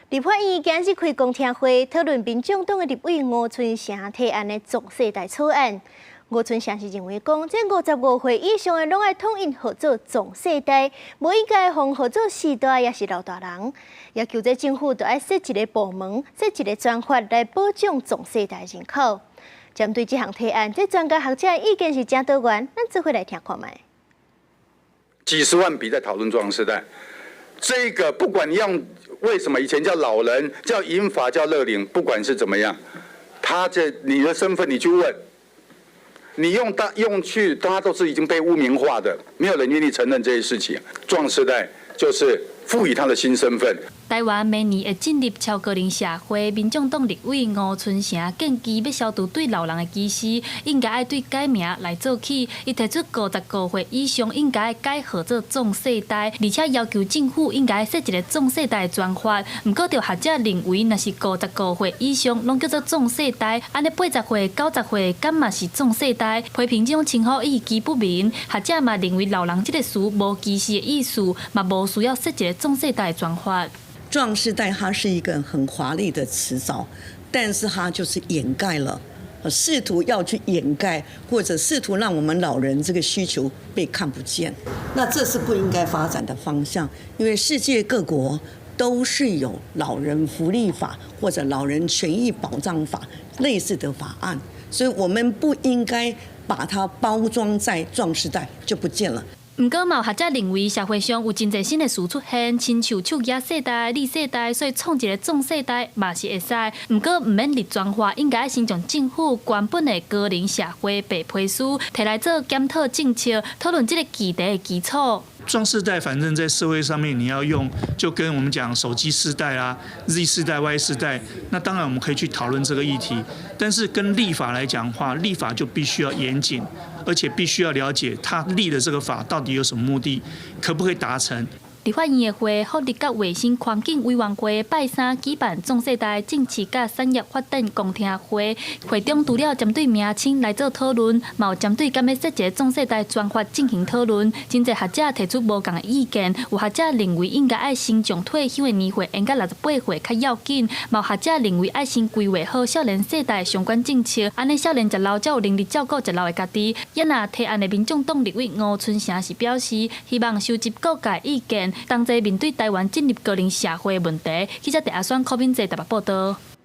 立法院今日开公听会，讨论民众党的立委吴春成提案的壮世代草案。吴春成是认为讲，这55岁以上的拢爱统一合作壮世代，无应该放合作时代也是老大人。要求这政府就要设一个部门，设一个专法来保障壮世代人口。针对这项提案，这专家学者的意见是真多元，咱做伙来听看卖。几十万笔在讨论壮世代，这个不管你用为什么以前叫老人、叫银发、叫乐龄，不管是怎么样，你的身份你去问。你用去，大家都是已经被污名化的，没有人愿意承认这些事情。壮世代就是赋予他的新身份。台湾明年会进入超高龄社会，民众党立委吴春成建议要消除对老人的歧视，应该爱对改名来做起。伊提出55岁以上应该改号做壮世代，而且要求政府应该设一个壮世代的专法。不过，就学者认为，若是55岁以上拢叫做壮世代，安尼80岁、90岁敢嘛是壮世代？批评这种称呼意义不明。学者嘛认为，老人这个词无歧视的意思，嘛无需要设一个壮世代的专法。壮世代它是一个很华丽的词藻，但是它就是掩盖了，试图要去掩盖，或者试图让我们老人这个需求被看不见。那这是不应该发展的方向，因为世界各国都是有老人福利法或者老人权益保障法类似的法案，所以我们不应该把它包装在壮世代就不见了。不过，有学者认为社会上有真侪新的词出现，亲像手机世代、Z世代，所以创一个壮世代嘛是会使。不过，唔免立专法，应该先从政府原本的高龄社会白皮书提来做检讨政策，讨论这个议题的基础。壮世代反正在社会上面你要用，就跟我们讲手机世代啊、Z 世代、Y 世代，那当然我们可以去讨论这个议题。但是跟立法来讲的话，立法就必须要严谨，而且必须要了解他立的这个法到底有什么目的，可不可以达成。立法院的会、福利甲卫生环境委员会拜三举办壮世代政治甲产业发展公听会，会中除了针对名称来做讨论，嘛有针对敢要设一个壮世代专法进行讨论。真侪学者提出无同的意见，有学者认为应该爱先将退休的年岁延到68岁较要紧，嘛有学者认为爱先规划好少年世代相关政策，安尼少年食老才有能力照顾食老的家己。也那提案的民众党立委吴春成是表示，希望收集各界意见。当在面对台湾进入高龄社会的问题，记者第二选柯敏哲台北报道。